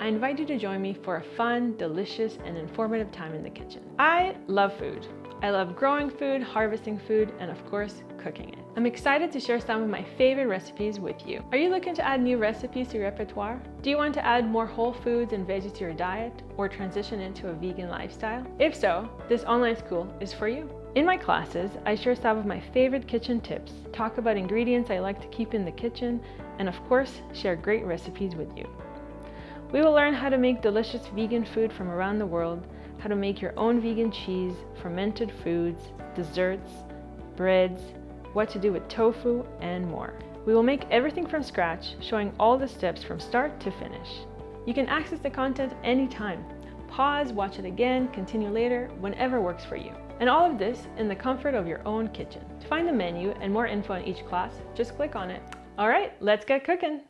I invite you to join me for a fun, delicious, and informative time in the kitchen. I love food. I love growing food, harvesting food, and of course, cooking it. I'm excited to share some of my favorite recipes with you. Are you looking to add new recipes to your repertoire? Do you want to add more whole foods and veggies to your diet or transition into a vegan lifestyle? If so, this online school is for you. In my classes, I share some of my favorite kitchen tips, talk about ingredients I like to keep in the kitchen, and of course, share great recipes with you. We will learn how to make delicious vegan food from around the world, how to make your own vegan cheese, fermented foods, desserts, breads, what to do with tofu, and more. We will make everything from scratch, showing all the steps from start to finish. You can access the content anytime. Pause, watch it again, continue later, whenever works for you. And all of this in the comfort of your own kitchen. To find the menu and more info on each class, just click on it. All right, let's get cooking.